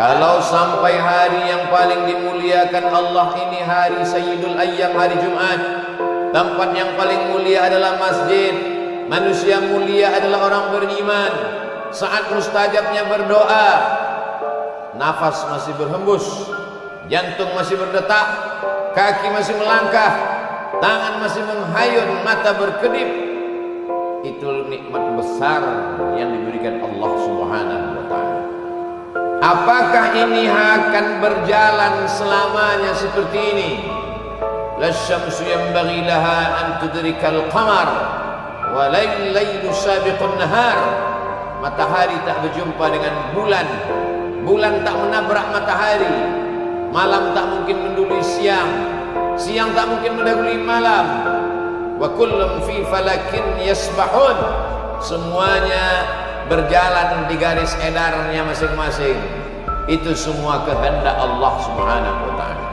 Kalau sampai hari yang paling dimuliakan Allah ini hari Sayyidul Ayyam, hari Jumat, tempat yang paling mulia adalah masjid, manusia mulia adalah orang beriman. Saat mustajabnya berdoa, nafas masih berhembus, jantung masih berdetak, kaki masih melangkah, tangan masih menghayun, mata berkedip. Itu nikmat besar yang diberikan Allah Subhanahu wa ta'ala. Apakah ini akan berjalan selamanya seperti ini? Lasyamsu yanbaghi laha an tudrikal qamar wa laylu sabiqun nahar. Matahari tak berjumpa dengan bulan, bulan tak menabrak matahari, malam tak mungkin mendahului siang, siang tak mungkin mendahului malam. Wa kullum fi falakin yasbahun. Semuanya berjalan di garis edarnya masing-masing. Itu semua kehendak Allah Subhanahu wa ta'ala.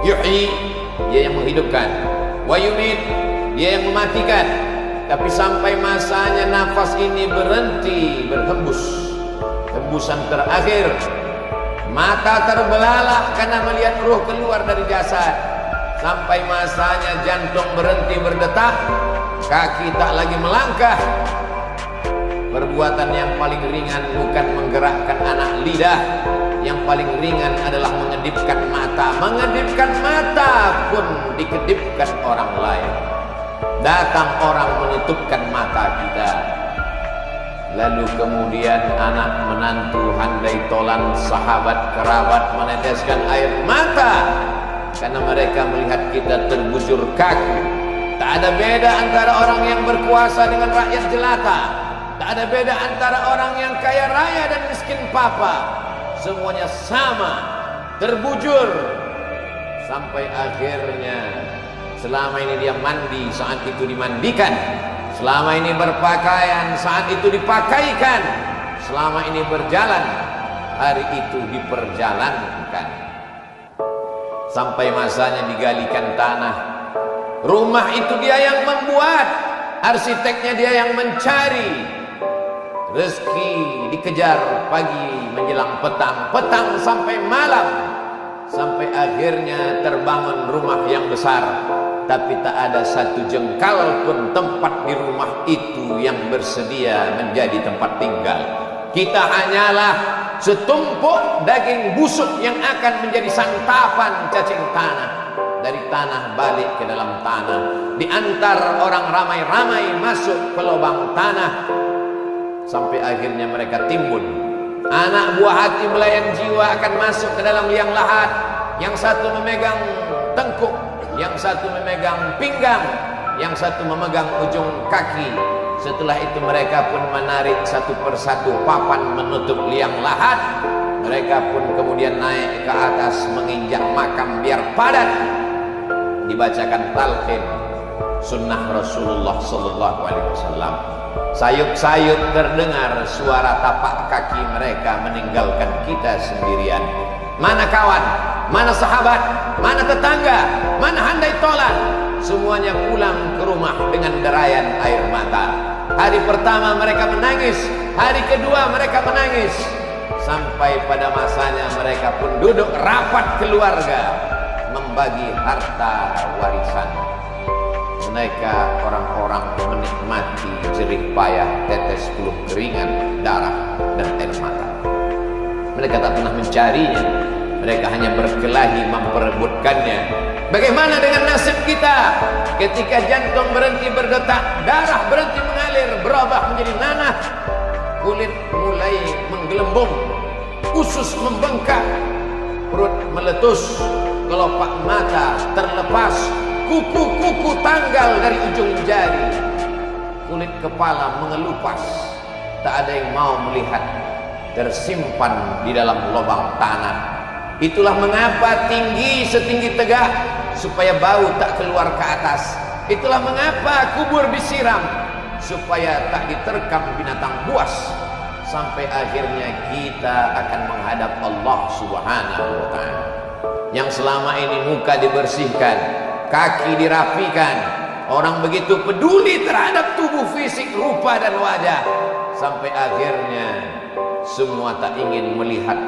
Yuhyi, dia yang menghidupkan. Wa yumit, dia yang mematikan. Tapi sampai masanya nafas ini berhenti berhembus, hembusan terakhir, mata terbelalak karena melihat ruh keluar dari jasad. Sampai masanya jantung berhenti berdetak, kaki tak lagi melangkah. Perbuatan yang paling ringan bukan menggerakkan anak lidah, yang paling ringan adalah mengedipkan mata. Mengedipkan mata pun dikedipkan orang lain. Datang orang menutupkan mata kita, lalu kemudian anak menantu handai tolan, sahabat kerabat meneteskan air mata karena mereka melihat kita terbujur kaku. Tak ada beda antara orang yang berkuasa dengan rakyat jelata. Tak ada beda antara orang yang kaya raya dan miskin papa. Semuanya sama, terbujur. Sampai akhirnya selama ini dia mandi, saat itu dimandikan. Selama ini berpakaian, saat itu dipakaikan. Selama ini berjalan, hari itu diperjalankan. Sampai masanya digalikan tanah. Rumah itu dia yang membuat, arsiteknya dia yang mencari. Rezeki dikejar pagi menjelang petang, petang sampai malam, sampai akhirnya terbangun rumah yang besar, tapi tak ada satu jengkal pun tempat di rumah itu yang bersedia menjadi tempat tinggal. Kita hanyalah setumpuk daging busuk yang akan menjadi santapan cacing tanah. Dari tanah balik ke dalam tanah, diantar orang ramai-ramai masuk ke lubang tanah, sampai akhirnya mereka timbun. Anak buah hati belayan jiwa akan masuk ke dalam liang lahat. Yang satu memegang tengkuk, yang satu memegang pinggang, yang satu memegang ujung kaki. Setelah itu mereka pun menarik satu persatu papan menutup liang lahat. Mereka pun kemudian naik ke atas menginjak makam biar padat. Dibacakan talqin sunnah Rasulullah sallallahu alaihi wasallam. Sayup-sayup terdengar suara tapak kaki mereka meninggalkan kita sendirian. Mana kawan, mana sahabat, mana tetangga, mana handai tolan, semuanya pulang ke rumah dengan derayan air mata. Hari pertama mereka menangis, hari kedua mereka menangis, sampai pada masanya mereka pun duduk rapat keluarga membagi harta warisan. Mereka orang-orang menikmati jerih payah tetes puluh keringat, darah dan air mata. Mereka tak pernah mencarinya, mereka hanya berkelahi memperebutkannya. Bagaimana dengan nasib kita ketika jantung berhenti berdetak, darah berhenti mengalir, berubah menjadi nanah, kulit mulai menggelembung, usus membengkak, perut meletus, kelopak mata terlepas, kuku-kuku tanggal dari ujung jari, kulit kepala mengelupas, tak ada yang mau melihat, tersimpan di dalam lubang tanah. Itulah mengapa tinggi setinggi tegak supaya bau tak keluar ke atas. Itulah mengapa kubur disiram supaya tak diterkam binatang buas. Sampai akhirnya kita akan menghadap Allah Subhanahu wa ta'ala. Yang selama ini muka dibersihkan, kaki dirapikan, orang begitu peduli terhadap tubuh fisik, rupa dan wajah, sampai akhirnya semua tak ingin melihat,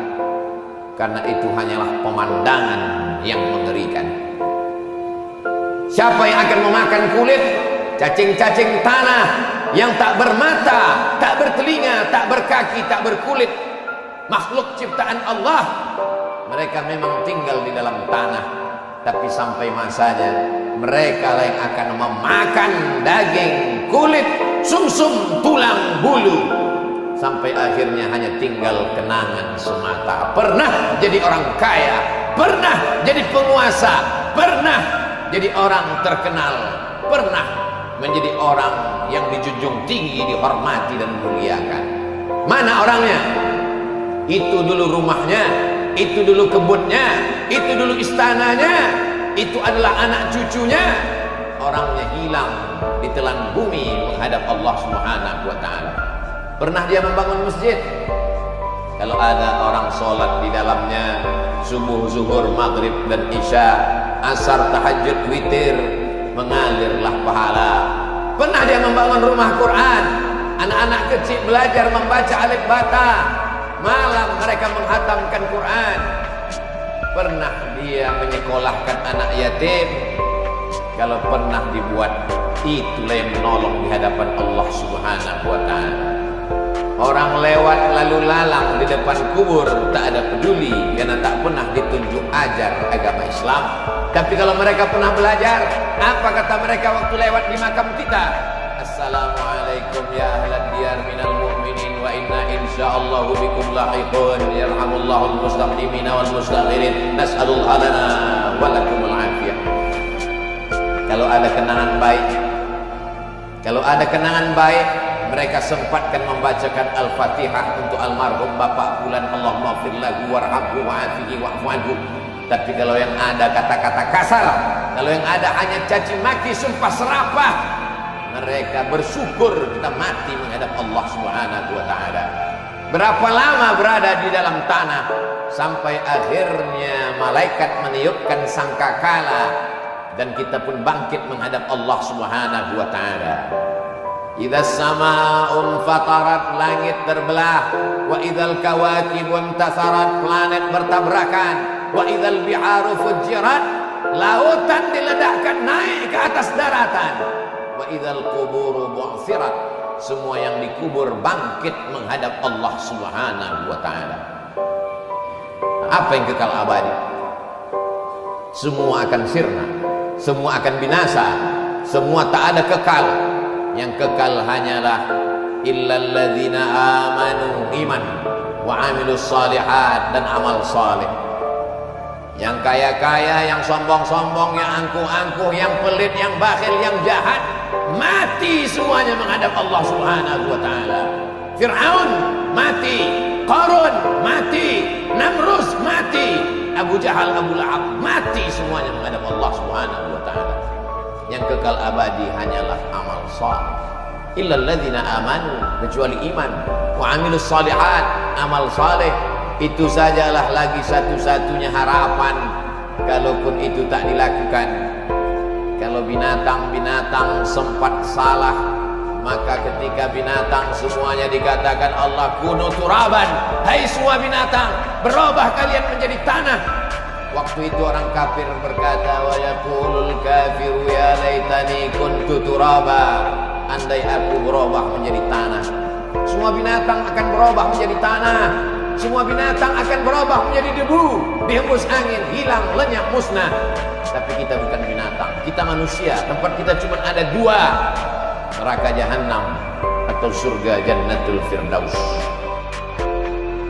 karena itu hanyalah pemandangan yang mengerikan. Siapa yang akan memakan kulit cacing-cacing tanah yang tak bermata, tak bertelinga, tak berkaki, tak berkulit, makhluk ciptaan Allah? Mereka memang tinggal di dalam tanah, tapi sampai masanya mereka lah yang akan memakan daging, kulit, sumsum, tulang, bulu, sampai akhirnya hanya tinggal kenangan semata. Pernah jadi orang kaya, pernah jadi penguasa, pernah jadi orang terkenal, pernah menjadi orang yang dijunjung tinggi, dihormati dan dimuliakan. Mana orangnya? Itu dulu rumahnya, itu dulu kebunnya, itu dulu istananya, itu adalah anak cucunya. Orangnya hilang ditelan bumi menghadap Allah Subhanahu wa ta'ala. Pernah dia membangun masjid? Kalau ada orang sholat di dalamnya, subuh, zuhur, maghrib dan isya, asar, tahajud, witir, mengalirlah pahala. Pernah dia membangun rumah Quran, anak-anak kecil belajar membaca alif bata, malam mereka menghatamkan Quran. Pernah dia menyekolahkan anak yatim? Kalau pernah dibuat, itulah yang menolong di hadapan Allah Subhanahu wa ta'ala. Orang lewat lalu lalang di depan kubur tak ada peduli, karena tak pernah ditunjuk ajar agama Islam. Tapi kalau mereka pernah belajar, apa kata mereka waktu lewat di makam kita? Assalamualaikum ya ahlan diyar minal mu'minin wa inna insyaallahu bikum lahiqun, yarhamullahul mustaqdimina wal mustakhirin, nas'alullah lana wa lakumul afiyah. Kalau ada kenangan baik, kalau ada kenangan baik, mereka sempatkan membacakan Al-Fatihah untuk almarhum Bapak Fulan, Allahumma ighfir lahu warhamhu wa'afihi wa'fu anhu. Tapi kalau yang ada kata-kata kasar, kalau yang ada hanya caci maki, sumpah serapah, mereka bersyukur kita mati menghadap Allah Subhanahu wa ta'ala. Berapa lama berada di dalam tanah sampai akhirnya malaikat meniupkan sangkakala dan kita pun bangkit menghadap Allah Subhanahu wa ta'ala. Idza samaa'un fatarat, langit terbelah, wa idzal kawakibu intasarat, planet bertabrakan, wa idzal biharu fujirat, lautan diledakkan naik ke atas daratan, wa idzal quburu bu'thirat, semua yang dikubur bangkit menghadap Allah Subhanahu wa ta'ala. Apa yang kekal abadi? Semua akan sirna, semua akan binasa, semua tak ada kekal. Yang kekal hanyalah illal ladzina amanu, iman, wa amilus shalihat, dan amal saleh. Yang kaya-kaya, yang sombong-sombong, yang angkuh-angkuh, yang pelit, yang bakhil, yang jahat, mati semuanya menghadap Allah Subhanahu wa ta'ala. Fir'aun mati, Qarun mati, Namrus mati, Abu Jahal, Abu Lahab mati, semuanya menghadap Allah Subhanahu wa ta'ala. Yang kekal abadi hanyalah amal saleh. Illal ladzina amanu, kecuali iman, wa amilus shalihat, amal saleh. Itu sajalah lagi satu-satunya harapan. Kalaupun itu tak dilakukan, kalau binatang-binatang sempat salah, maka ketika binatang semuanya dikatakan Allah kunu turaban, hai semua binatang berubah kalian menjadi tanah. Waktu itu orang kafir berkata, wa yaqulul kafiru ya laitani kuntu turaba, andai aku berubah menjadi tanah. Semua binatang akan berubah menjadi tanah, semua binatang akan berubah menjadi debu, dihembus angin, hilang, lenyap, musnah. Tapi kita bukan binatang, kita manusia. Tempat kita cuma ada dua, neraka jahanam atau surga jannatul firdaus.